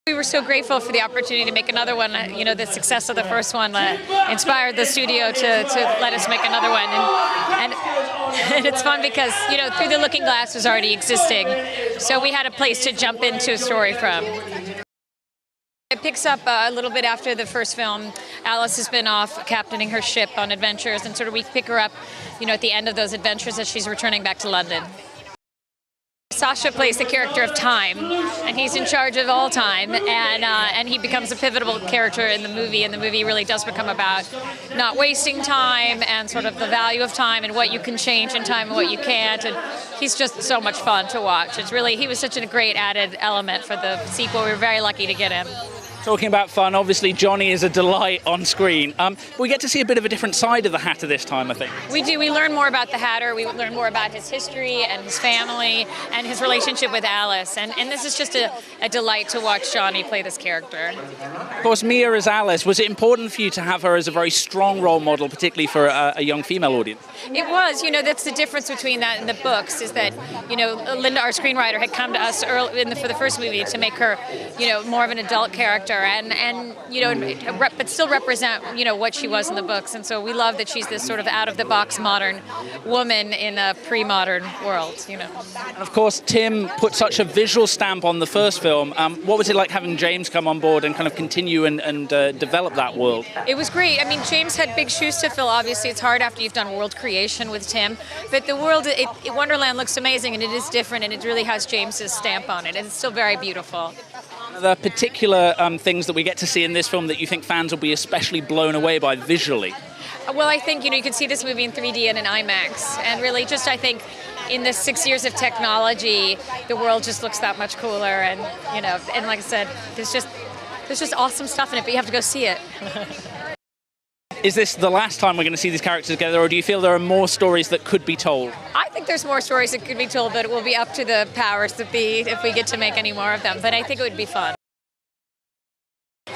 We were so grateful for the opportunity to make another one. You know, the success of the first one inspired the studio to let us make another one. And it's fun because, you know, Through the Looking Glass was already existing. So we had a place to jump into a story from. It picks up a little bit after the first film. Alice has been off captaining her ship on adventures, and sort of we pick her up, you know, at the end of those adventures as she's returning back to London. Sasha plays the character of Time, and he's in charge of all time, and he becomes a pivotal character in the movie, and the movie really does become about not wasting time and sort of the value of time and what you can change in time and what you can't, and he's just so much fun to watch. It's really, he was such a great added element for the sequel. We were very lucky to get him. Talking about fun, obviously Johnny is a delight on screen. We get to see a bit of a different side of the Hatter this time, I think. We do. We learn more about the Hatter. We learn more about his history and his family and his relationship with Alice. And this is just a delight to watch Johnny play this character. Of course, Mia as Alice, was it important for you to have her as a very strong role model, particularly for a young female audience? It was. You know, that's the difference between that and the books, is that, you know, Linda, our screenwriter, had come to us early for the first movie to make her, you know, more of an adult character. And you know, but still represent, you know, what she was in the books. And so we love that she's this sort of out-of-the-box modern woman in a pre-modern world, you know. And of course, Tim put such a visual stamp on the first film. What was it like having James come on board and kind of continue and develop that world? It was great. I mean, James had big shoes to fill. Obviously, it's hard after you've done world creation with Tim. But the world, Wonderland looks amazing, and it is different, and it really has James's stamp on it. And it's still very beautiful. Are there particular things that we get to see in this film that you think fans will be especially blown away by visually? Well, I think, you know, you can see this movie in 3D and in IMAX. And really just, I think, in the 6 years of technology, the world just looks that much cooler. And, you know, and like I said, there's just awesome stuff in it, but you have to go see it. Is this the last time we're going to see these characters together, or do you feel there are more stories that could be told? I think there's more stories that could be told, but it will be up to the powers that be if we get to make any more of them. But I think it would be fun.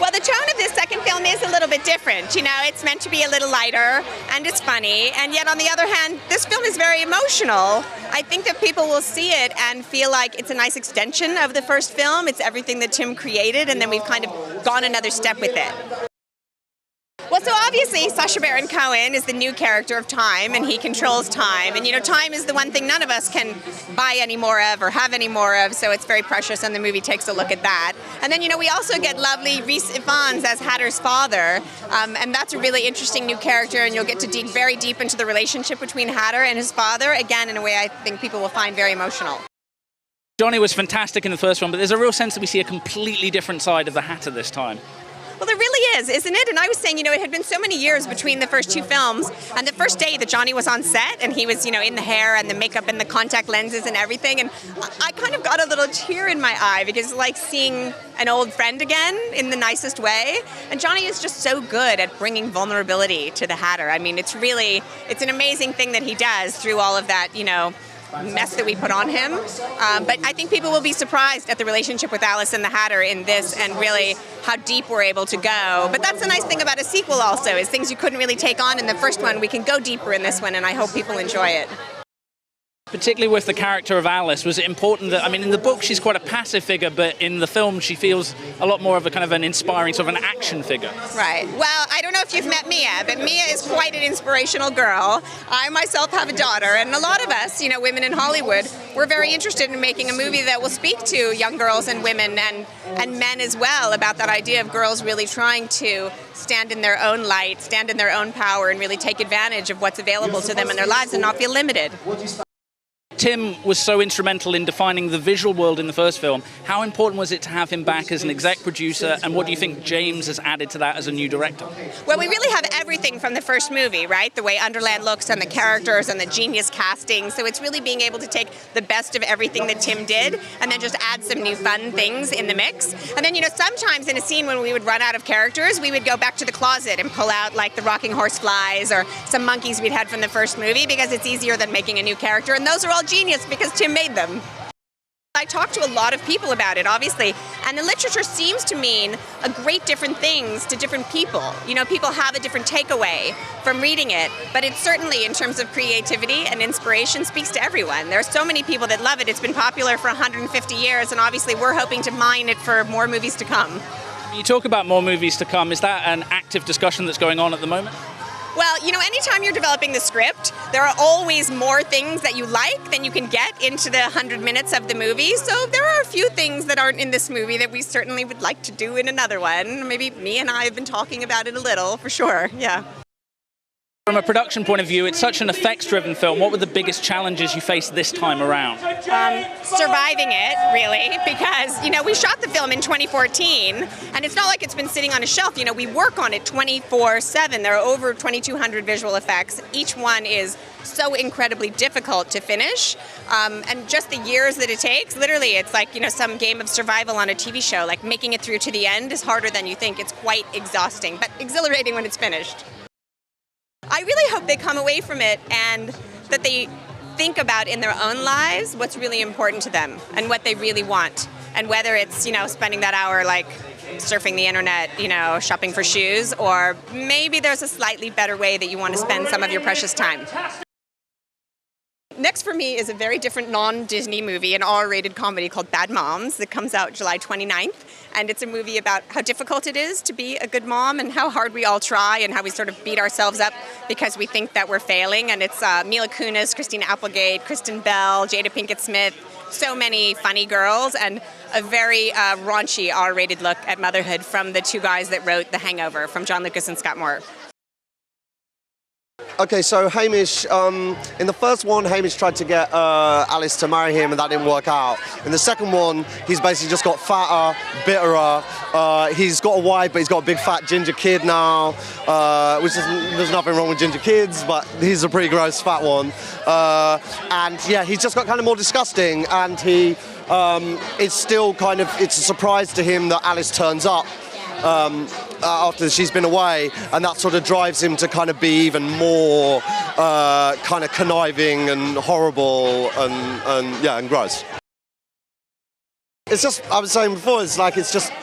Well, the tone of this second film is a little bit different. You know, it's meant to be a little lighter, and it's funny, and yet on the other hand, this film is very emotional. I think that people will see it and feel like it's a nice extension of the first film. It's everything that Tim created, and then we've kind of gone another step with it. Well, so obviously Sacha Baron Cohen is the new character of Time, and he controls time. And, you know, time is the one thing none of us can buy any more of or have any more of, so it's very precious, and the movie takes a look at that. And then, you know, we also get lovely Rhys Ifans as Hatter's father, and that's a really interesting new character, and you'll get to dig very deep into the relationship between Hatter and his father, again, in a way I think people will find very emotional. Johnny was fantastic in the first one, but there's a real sense that we see a completely different side of the Hatter this time. Well, there really is, isn't it? And I was saying, you know, it had been so many years between the first two films, and the first day that Johnny was on set, and he was, you know, in the hair and the makeup and the contact lenses and everything, and I kind of got a little tear in my eye, because it's like seeing an old friend again in the nicest way. And Johnny is just so good at bringing vulnerability to the Hatter. I mean, it's an amazing thing that he does through all of that, you know, mess that we put on him. But I think people will be surprised at the relationship with Alice and the Hatter in this, and really how deep we're able to go. But that's the nice thing about a sequel also, is things you couldn't really take on in the first one, we can go deeper in this one, and I hope people enjoy it. Particularly with the character of Alice, was it important that, I mean, in the book she's quite a passive figure, but in the film she feels a lot more of a kind of an inspiring, sort of an action figure? Right. Well, I don't know if you've met Mia, but Mia is quite an inspirational girl. I myself have a daughter, and a lot of us, you know, women in Hollywood, we're very interested in making a movie that will speak to young girls and women and men as well, about that idea of girls really trying to stand in their own light, stand in their own power, and really take advantage of what's available to them in their lives and not feel limited. Tim was so instrumental in defining the visual world in the first film. How important was it to have him back as an exec producer, and what do you think James has added to that as a new director? Well, we really have everything from the first movie, right? The way Underland looks and the characters and the genius casting. So it's really being able to take the best of everything that Tim did and then just add some new fun things in the mix. And then, you know, sometimes in a scene when we would run out of characters, we would go back to the closet and pull out like the rocking horse flies or some monkeys we'd had from the first movie, because it's easier than making a new character. And those are all genius because Tim made them. I talked to a lot of people about it, obviously, and the literature seems to mean a great different things to different people. You know, people have a different takeaway from reading it, but it certainly, in terms of creativity and inspiration, speaks to everyone. There are so many people that love it. It's been popular for 150 years, and obviously we're hoping to mine it for more movies to come. You talk about more movies to come. Is that an active discussion that's going on at the moment? Well, you know, anytime you're developing the script, there are always more things that you like than you can get into the 100 minutes of the movie. So there are a few things that aren't in this movie that we certainly would like to do in another one. Maybe me and I have been talking about it a little, for sure, yeah. From a production point of view, it's such an effects-driven film. What were the biggest challenges you faced this time around? Surviving it, really, because, you know, we shot the film in 2014, and it's not like it's been sitting on a shelf. You know, we work on it 24/7. There are over 2,200 visual effects. Each one is so incredibly difficult to finish, and just the years that it takes, literally, it's like, you know, some game of survival on a TV show. Like, making it through to the end is harder than you think. It's quite exhausting, but exhilarating when it's finished. I really hope they come away from it and that they think about in their own lives what's really important to them and what they really want. And whether it's, you know, spending that hour like surfing the internet, you know, shopping for shoes, or maybe there's a slightly better way that you want to spend some of your precious time. Next for me is a very different non-Disney movie, an R-rated comedy called Bad Moms that comes out July 29th. And it's a movie about how difficult it is to be a good mom and how hard we all try and how we sort of beat ourselves up because we think that we're failing. And it's Mila Kunis, Christina Applegate, Kristen Bell, Jada Pinkett Smith, so many funny girls, and a very raunchy R-rated look at motherhood from the two guys that wrote The Hangover, from John Lucas and Scott Moore. Okay, so Hamish, in the first one, Hamish tried to get Alice to marry him and that didn't work out. In the second one, he's basically just got fatter, bitterer. He's got a wife, but he's got a big fat ginger kid now, which is, there's nothing wrong with ginger kids, but he's a pretty gross fat one. And yeah, he's just got kind of more disgusting, and he, it's still kind of, it's a surprise to him that Alice turns up. After she's been away, and that sort of drives him to kind of be even more kind of conniving and horrible and gross. It's just, I was saying before, it's just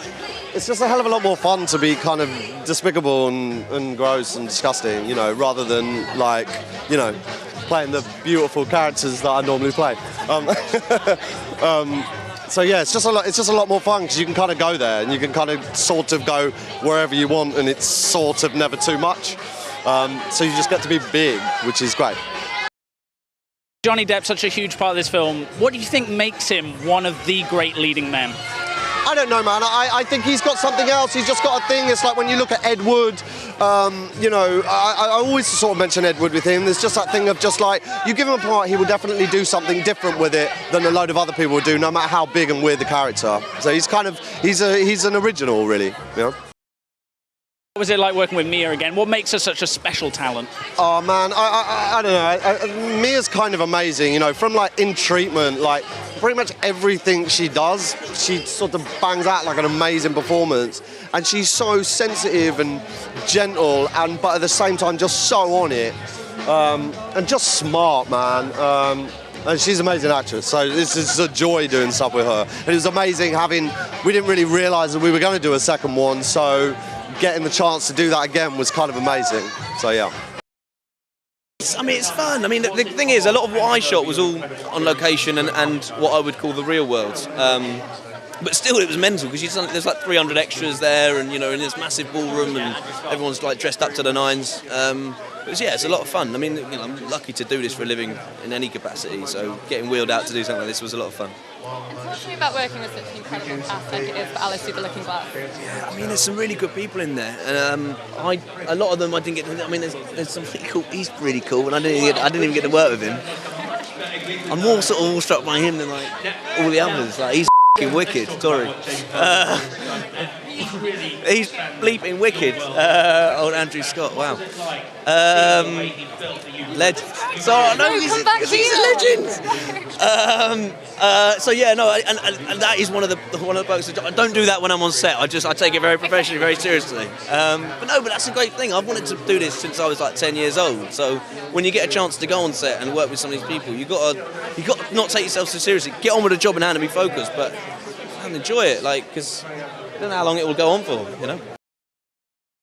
a hell of a lot more fun to be kind of despicable and gross and disgusting, you know, rather than like, you know, playing the beautiful characters that I normally play. So yeah, it's just a lot more fun because you can kind of go there and you can kind of sort of go wherever you want, and it's sort of never too much. So you just get to be big, which is great. Johnny Depp's such a huge part of this film. What do you think makes him one of the great leading men? I don't know, man. I think he's got something else. He's just got a thing. It's like when you look at Ed Wood, you know, I always sort of mention Ed Wood with him. There's just that thing of just like, you give him a part, he will definitely do something different with it than a load of other people would do, no matter how big and weird the character. So he's kind of, he's an original, really, you know? What was it like working with Mia again? What makes her such a special talent? Oh man, I don't know. Mia's kind of amazing, you know, from like In Treatment, like pretty much everything she does, she sort of bangs out like an amazing performance. And she's so sensitive and gentle, but at the same time just so on it. And just smart, man. And she's an amazing actress, so this is a joy doing stuff with her. And it was amazing we didn't really realise that we were going to do a second one, so getting the chance to do that again was kind of amazing. So yeah. I mean, it's fun. I mean, the thing is, a lot of what I shot was all on location and what I would call the real world. But still, it was mental because there's like 300 extras there, and you know, in this massive ballroom, and everyone's like dressed up to the nines. It's a lot of fun. I mean, you know, I'm lucky to do this for a living in any capacity. So getting wheeled out to do something like this was a lot of fun. Talk to me about working with such an incredible cast like it is for Alice Through the Looking Glass. Yeah, I mean, there's some really good people in there, and a lot of them I didn't get to. I mean, there's some really cool. He's really cool, and I didn't even get to work with him. I'm more sort of awestruck by him than like all the others. Like he's wicked. Sorry. He's bleeping wicked. Old Andrew Scott, wow. Legend. So no, he's a legend. So yeah, no, and that is one of the books. I don't do that when I'm on set. I take it very professionally, very seriously. But that's a great thing. I've wanted to do this since I was like 10 years old. So when you get a chance to go on set and work with some of these people, you got to not take yourself so seriously. Get on with the job and hand and be focused, but enjoy it, because I don't know how long it will go on for,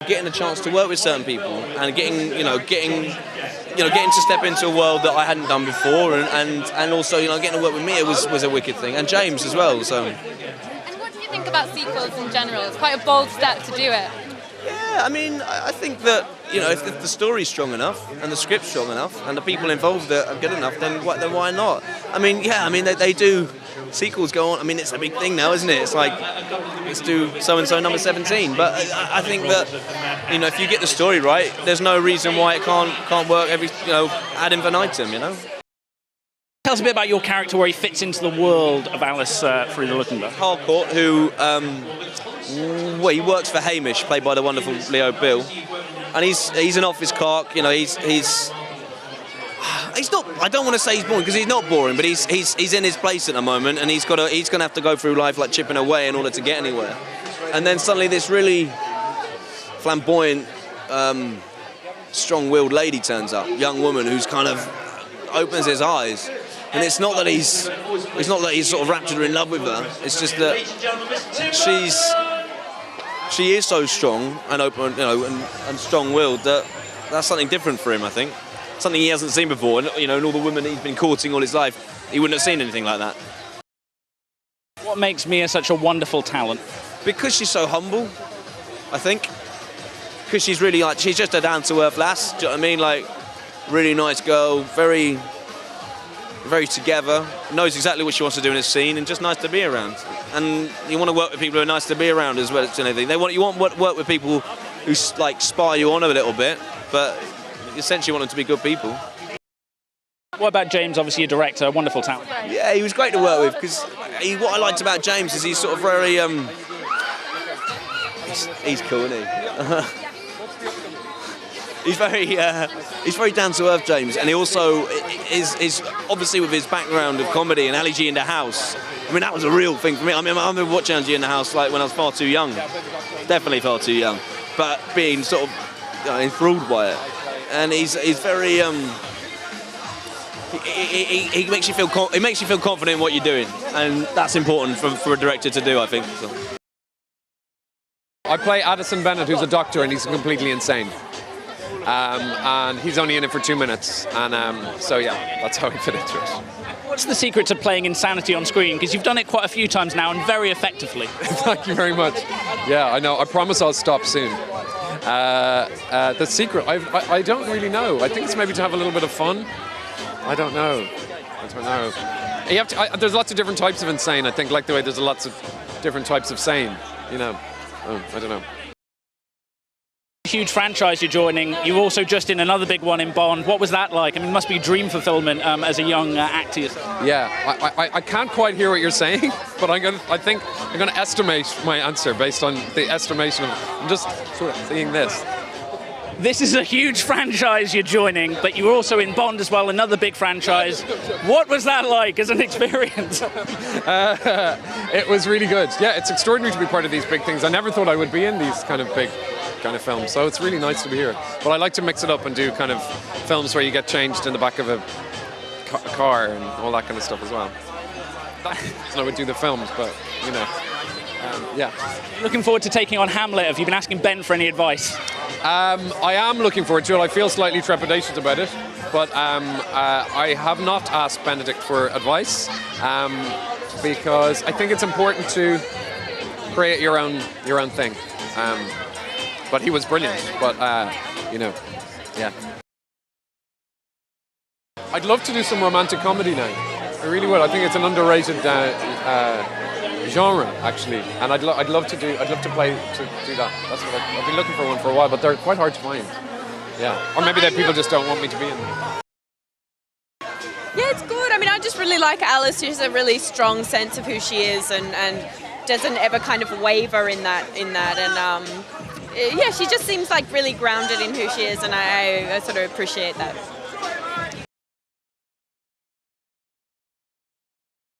Getting a chance to work with certain people and getting to step into a world that I hadn't done before, and also getting to work with Mia was a wicked thing, and James as well. So. And what do you think about sequels in general? It's quite a bold step to do it. Yeah, I mean, I think that if the story's strong enough and the script's strong enough and the people involved are good enough, then why not? I mean, they do. Sequels go on. I mean, it's a big thing now, isn't it? It's like, let's do so-and-so number 17. But I think that, if you get the story right, there's no reason why it can't work every, ad infinitum, Tell us a bit about your character, where he fits into the world of Alice through the Looking Glass. Harcourt, who, he works for Hamish, played by the wonderful Leo Bill. And he's an office clerk, he's not. I don't want to say he's boring, because he's not boring, but he's in his place at the moment, and he's going to have to go through life like chipping away in order to get anywhere. And then suddenly this really flamboyant, strong-willed lady turns up, young woman who's kind of opens his eyes. And it's not that he's sort of raptured or in love with her. It's just that she is so strong and open, and strong-willed that's something different for him, I think. Something he hasn't seen before, and all the women he's been courting all his life, he wouldn't have seen anything like that. What makes Mia such a wonderful talent? Because she's so humble, I think. Because she's really she's just a down-to-earth lass. Do you know what I mean? Really nice girl, very, very together, knows exactly what she wants to do in a scene, and just nice to be around. And you want to work with people who are nice to be around as well as anything. You want to work with people who spar you on a little bit, but essentially want them to be good people. What about James? Obviously a director, a wonderful talent. Yeah, he was great to work with, because what I liked about James is he's sort of very he's cool, isn't he? He's very down to earth, James, and he also is obviously, with his background of comedy and Ali G in the House. I mean, that was a real thing for me. I remember watching Ali G in the House when I was far too young, definitely far too young, but being sort of enthralled by it. And he's very he makes you feel confident in what you're doing, and that's important for a director to do, I think. So. I play Addison Bennett, who's a doctor, and he's completely insane. And he's only in it for 2 minutes, and so yeah, that's how he fit into it. What's the secret to playing insanity on screen? Because you've done it quite a few times now, and very effectively. Thank you very much. Yeah, I know. I promise I'll stop soon. The secret, I don't really know. I think it's maybe to have a little bit of fun. I don't know. You have to, there's lots of different types of insane, I think, like the way there's lots of different types of sane, I don't know. Huge franchise you're joining. You're also just in another big one in Bond. What was that like? I mean, it must be dream fulfillment as a young actor yourself. Yeah, I can't quite hear what you're saying, but I think I'm going to estimate my answer based on the estimation of, I'm just sort of seeing this. This is a huge franchise you're joining, but you were also in Bond as well, another big franchise. What was that like as an experience? It was really good. Yeah, it's extraordinary to be part of these big things. I never thought I would be in these kind of big kind of films, so it's really nice to be here. But I like to mix it up and do kind of films where you get changed in the back of a car and all that kind of stuff as well. So I would do the films, but yeah. Looking forward to taking on Hamlet. Have you been asking Ben for any advice? I am looking forward to it. I feel slightly trepidatious about it, but I have not asked Benedict for advice because I think it's important to create your own thing. But he was brilliant. But yeah. I'd love to do some romantic comedy now. I really would. I think it's an underrated genre, actually, and I'd love to do that. That's what I've been looking for one for a while, but they're quite hard to find. Yeah, or maybe that people just don't want me to be in them. Yeah, it's good. I mean, I just really like Alice. She has a really strong sense of who she is, and doesn't ever kind of waver in that, and yeah, she just seems like really grounded in who she is, and I sort of appreciate that.